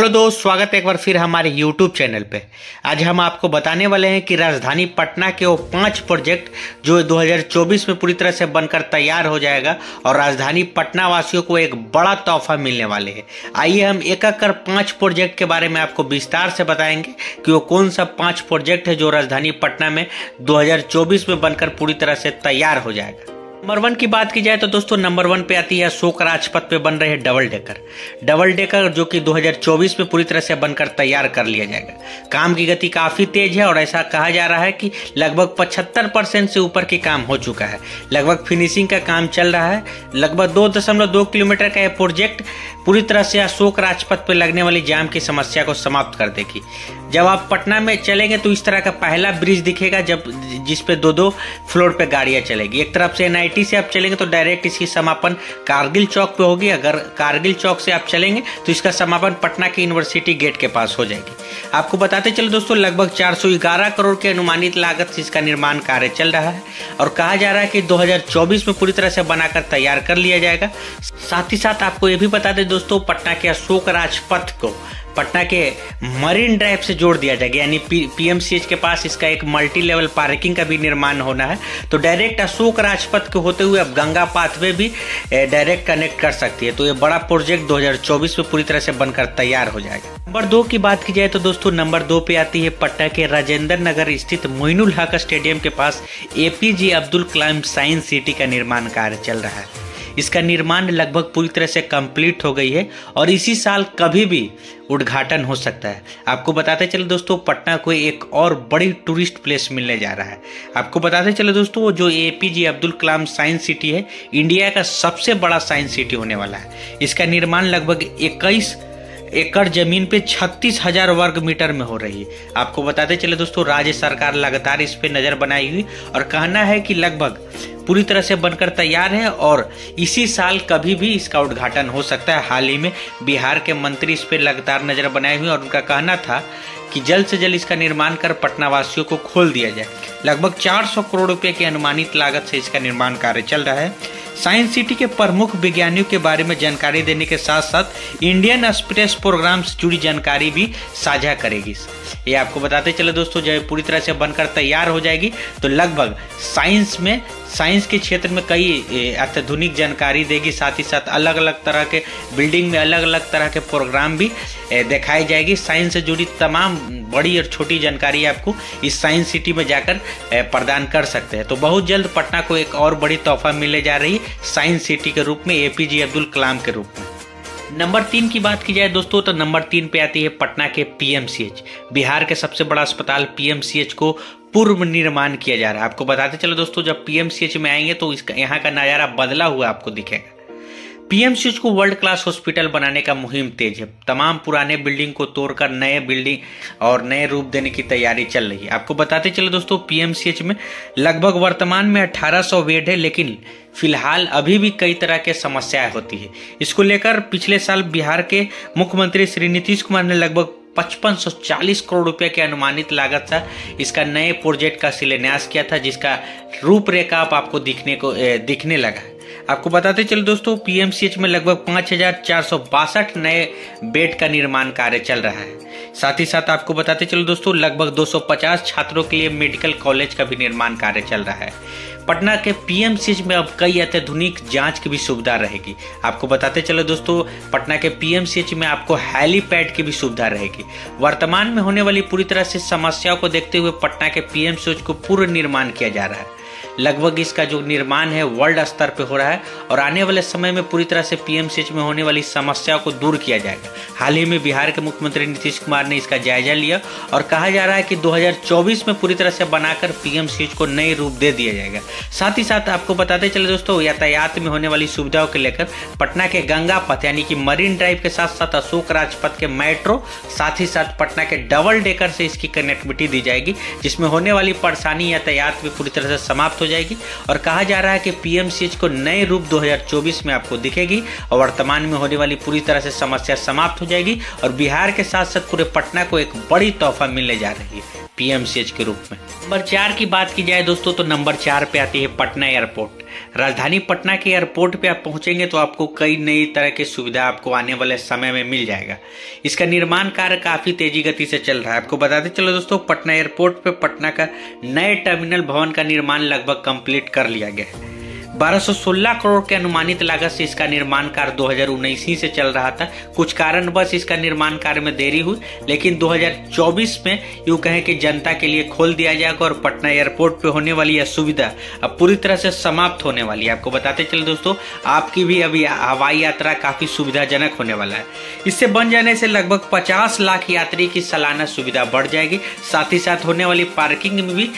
Hello दोस्त, स्वागत है एक बार फिर हमारे YouTube चैनल पे। आज हम आपको बताने वाले हैं कि राजधानी पटना के वो 5 प्रोजेक्ट जो 2024 में पूरी तरह से बनकर तैयार हो जाएगा और राजधानी पटना वासियों को एक बड़ा तोहफा मिलने वाले हैं। आइए हम एक एक कर 5 प्रोजेक्ट के बारे में आपको विस्तार से बताएंगे कि वो कौन सा 5 प्रोजेक्ट है जो राजधानी पटना में 2024 में बनकर पूरी तरह से तैयार हो जाएगा। नंबर 1 की बात की जाए तो दोस्तों नंबर 1 पे आती है अशोक राजपथ पे बन रहे हैं डबल डेकर जो कि 2024 में पूरी तरह से बनकर तैयार कर लिया जाएगा। काम की गति काफी तेज है और ऐसा कहा जा रहा है कि लगभग 75% से ऊपर की काम हो चुका है। लगभग फिनिशिंग का काम चल रहा है। लगभग 2.2 किलोमीटर का यह प्रोजेक्ट पूरी तरह से अशोक राजपथ पे लगने वाली जाम की समस्या को समाप्त कर देगी। जब आप पटना में चलेंगे तो इस तरह का पहला ब्रिज दिखेगा जिस पे दो फ्लोर पे गाड़ियां चलेगी। एक तरफ से NIT से आप चलेंगे तो डायरेक्ट इसकी समापन कारगिल चौक पे होगी। अगर कारगिल चौक से आप चलेंगे तो इसका समापन पटना के यूनिवर्सिटी गेट के पास हो जाएगी। आपको बताते चलो दोस्तों, लगभग 411 करोड़ के अनुमानित लागत से इसका निर्माण कार्य चल रहा है और कहा जा रहा है कि 2024 में पूरी तरह से बनाकर तैयार कर लिया जाएगा। साथ ही साथ आपको ये भी बता दें दोस्तों, पटना के अशोक राजपथ को पटना के मरीन ड्राइव से जोड़ दिया जाएगा, यानी PMCH के पास इसका एक मल्टी लेवल पार्किंग का भी निर्माण होना है। तो डायरेक्ट अशोक राजपथ के होते हुए अब गंगा पाथवे भी डायरेक्ट कनेक्ट कर सकती है। तो ये बड़ा प्रोजेक्ट 2024 में पूरी तरह से बनकर तैयार हो जाएगा। नंबर 2 की बात की जाए तो दोस्तों नंबर 2 पे आती है पटना के राजेंद्र नगर स्थित मोइनुल हक स्टेडियम के पास APJ Abdul Kalam science city का निर्माण कार्य चल रहा है। इसका निर्माण लगभग पूरी तरह से कंप्लीट हो गई है और इसी साल कभी भी उद्घाटन हो सकता है। आपको बताते चले दोस्तों, पटना को एक और बड़ी टूरिस्ट प्लेस मिलने जा रहा है। आपको बताते चले दोस्तों, जो APJ Abdul Kalam science city है, इंडिया का सबसे बड़ा साइंस सिटी होने वाला है। इसका निर्माण लगभग 21 एकड़ जमीन पे 36,000 वर्ग मीटर में हो रही है। आपको बताते चले दोस्तों, राज्य सरकार लगातार इस पे नजर बनाई हुई और कहना है कि लगभग पूरी तरह से बनकर तैयार है और इसी साल कभी भी इसका उद्घाटन हो सकता है। हाल ही में बिहार के मंत्री इस पे लगातार नजर बनाए हुए और उनका कहना था कि जल्द से जल्द इसका निर्माण कर पटना वासियों को खोल दिया जाए। लगभग 400 करोड़ रुपए की अनुमानित लागत से इसका निर्माण कार्य चल रहा है। साइंस सिटी के प्रमुख विज्ञानियों के बारे में जानकारी देने के साथ साथ इंडियन स्पेस प्रोग्राम से जुड़ी जानकारी भी साझा करेगी। ये आपको बताते चले दोस्तों, जब पूरी तरह से बनकर तैयार हो जाएगी तो लगभग साइंस के क्षेत्र में कई अत्याधुनिक जानकारी देगी। साथ ही साथ अलग अलग तरह के बिल्डिंग में अलग अलग तरह के प्रोग्राम भी दिखाई जाएगी। साइंस से जुड़ी तमाम बड़ी और छोटी जानकारी आपको इस साइंस सिटी में जाकर प्रदान कर सकते हैं। तो बहुत जल्द पटना को एक और बड़ी तोहफा मिलने जा रही है साइंस सिटी के रूप में, APJ अब्दुल कलाम के रूप में। नंबर 3 की बात की जाए दोस्तों तो नंबर 3 पे आती है पटना के PMCH। बिहार के सबसे बड़ा अस्पताल PMCH को पूर्व निर्माण किया जा रहा है। आपको बताते चलो दोस्तों, जब PMCH में आएंगे तो इसका यहाँ का नज़ारा बदला हुआ आपको दिखेगा। PMCH को वर्ल्ड क्लास हॉस्पिटल बनाने का मुहिम तेज है। तमाम पुराने बिल्डिंग को तोड़कर नए बिल्डिंग और नए रूप देने की तैयारी चल रही है। आपको बताते चले दोस्तों, PMCH में लगभग वर्तमान में 1800 बेड है, लेकिन फिलहाल अभी भी कई तरह के समस्याएं होती है। इसको लेकर पिछले साल बिहार के मुख्यमंत्री श्री नीतीश कुमार ने लगभग 5540 करोड़ रुपए के अनुमानित लागत से इसका नए प्रोजेक्ट का शिलान्यास किया था, जिसका रूपरेखा आपको दिखने लगा है। आपको बताते चलो दोस्तों, PMCH में लगभग 5462 नए बेड का निर्माण कार्य चल रहा है। साथ ही साथ आपको बताते चलो दोस्तों, लगभग 250 छात्रों के लिए मेडिकल कॉलेज का भी निर्माण कार्य चल रहा है। पटना के PMCH में अब कई अत्याधुनिक जांच की भी सुविधा रहेगी। आपको बताते चलो दोस्तों, पटना के PMCH में आपको हेलीपैड की भी सुविधा रहेगी। वर्तमान में होने वाली पूरी तरह से समस्याओं को देखते हुए पटना के PMCH को पूर्ण निर्माण किया जा रहा है। लगभग इसका जो निर्माण है वर्ल्ड स्तर पे हो रहा है और आने वाले समय में पूरी तरह से PMCH में होने वाली समस्याओं को दूर किया जाएगा। हाल ही में बिहार के मुख्यमंत्री नीतीश कुमार ने इसका जायजा लिया और कहा जा रहा है कि 2024 में पूरी तरह से बनाकर PMCH को नए रूप दे दिया जाएगा। साथ ही साथ आपको बताते चले दोस्तों, यातायात में होने वाली सुविधाओं को लेकर पटना के गंगा पथ यानी कि मरीन ड्राइव के साथ साथ अशोक राजपथ के मेट्रो, साथ ही साथ पटना के डबल डेकर से इसकी कनेक्टिविटी दी जाएगी, जिसमें होने वाली परेशानी यातायात में पूरी तरह से समाप्त हो जाएगी। और कहा जा रहा है कि PMCH को नए रूप 2024 में आपको दिखेगी और वर्तमान में होने वाली पूरी तरह से समस्या समाप्त हो जाएगी और बिहार के साथ साथ पूरे पटना को एक बड़ी तोहफा मिलने जा रही है PMCH के रूप में। नंबर 4 की बात की जाए दोस्तों तो नंबर 4 पे आती है पटना एयरपोर्ट। राजधानी पटना के एयरपोर्ट पे आप पहुंचेंगे तो आपको कई नई तरह की सुविधा आपको आने वाले समय में मिल जाएगा। इसका निर्माण कार्य काफी तेजी गति से चल रहा है। आपको बताते चलो दोस्तों, पटना एयरपोर्ट पे पटना का नए टर्मिनल भवन का निर्माण लगभग कंप्लीट कर लिया गया है। 1216 करोड़ के अनुमानित लागत से इसका निर्माण कार्य 2019 ही से चल रहा था। कुछ कारणवश इसका निर्माण कार्य में देरी हुई, लेकिन 2024 में यूं कहें कि जनता के लिए खोल दिया जाएगा और पटना एयरपोर्ट पे होने वाली यह सुविधा अब पूरी तरह से समाप्त होने वाली है। आपको बताते चले दोस्तों, आपकी भी अभी हवाई यात्रा काफी सुविधाजनक होने वाला है। इससे बन जाने से लगभग 50 लाख यात्री की सालाना सुविधा बढ़ जाएगी। साथ ही साथ होने वाली पार्किंग में भी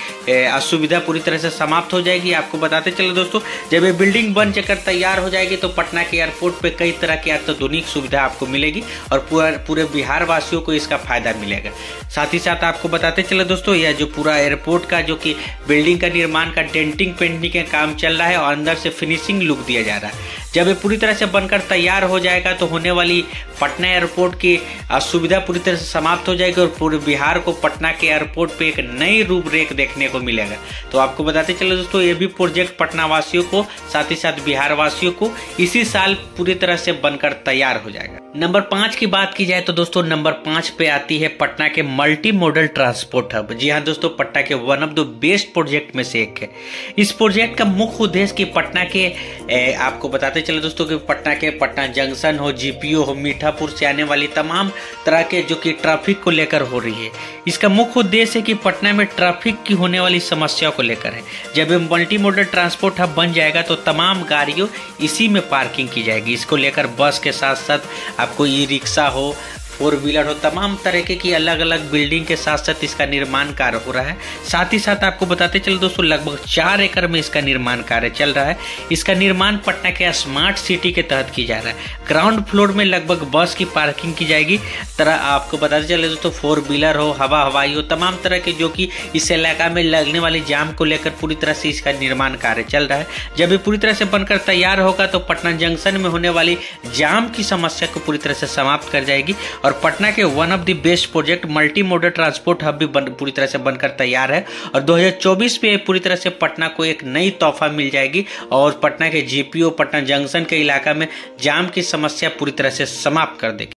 असुविधा पूरी तरह से समाप्त हो जाएगी। आपको बताते चले दोस्तों, जब ये बिल्डिंग बन चकर तैयार हो जाएगी तो पटना के एयरपोर्ट पे कई तरह की अत्याधुनिक सुविधा आपको मिलेगी और पूरे बिहार वासियों को इसका फायदा मिलेगा। साथ ही साथ आपको बताते चले दोस्तों, यह जो पूरा एयरपोर्ट का जो कि बिल्डिंग का निर्माण का डेंटिंग पेंटिंग का काम चल रहा है और अंदर से फिनिशिंग लुक दिया जा रहा है। जब ये पूरी तरह से बनकर तैयार हो जाएगा तो होने वाली पटना एयरपोर्ट की असुविधा पूरी तरह से समाप्त हो जाएगी और पूरे बिहार को पटना के एयरपोर्ट पे एक नई रूपरेख देखने को मिलेगा। तो आपको बताते चले दोस्तों, ये भी प्रोजेक्ट पटना वासियों को साथ ही साथ बिहार वासियों को इसी साल पूरी तरह से बनकर तैयार हो जाएगा। नंबर 5 की बात की जाए तो दोस्तों नंबर 5 पे आती है पटना के मल्टी मॉडल ट्रांसपोर्ट हब। जी हाँ दोस्तों, पटना के one of the best project में से एक है। इस प्रोजेक्ट का मुख्य उद्देश्य कि पटना के आपको बताते चले दोस्तों कि पटना जंक्शन हो, जीपीओ हो, मीठापुर से आने वाली तमाम तरह के जो कि ट्रैफिक को लेकर हो रही है। इसका मुख्य उद्देश्य है कि पटना में ट्रैफिक की होने वाली समस्या को लेकर है। जब ये मल्टी मॉडल ट्रांसपोर्ट हब बन जाएगा तो तमाम गाड़ियों इसी में पार्किंग की जाएगी। इसको लेकर बस के साथ साथ आपको ई रिक्शा हो, 4 व्हीलर हो, तमाम तरीके की अलग अलग बिल्डिंग के साथ साथ इसका निर्माण कार्य हो रहा है। साथ ही साथ आपको बताते चलो दोस्तों, लगभग 4 एकड़ में इसका निर्माण कार्य चल रहा है। इसका निर्माण पटना के स्मार्ट सिटी के तहत की जा रहा है। ग्राउंड फ्लोर में लगभग बस की पार्किंग की जाएगी। आपको बताते चले दोस्तों, 4 व्हीलर हो, हवाई हो, तमाम तरह के जो कि इस इलाका में लगने वाले जाम को लेकर पूरी तरह से इसका निर्माण कार्य चल रहा है। जब ये पूरी तरह से बनकर तैयार होगा तो पटना जंक्शन में होने वाली जाम की समस्या को पूरी तरह से समाप्त कर जाएगी और पटना के one of the best project multi modal transport hub भी पूरी तरह से बनकर तैयार है और 2024 में पूरी तरह से पटना को एक नई तोहफा मिल जाएगी और पटना के जीपीओ, पटना जंक्शन के इलाका में जाम की समस्या पूरी तरह से समाप्त कर देगी।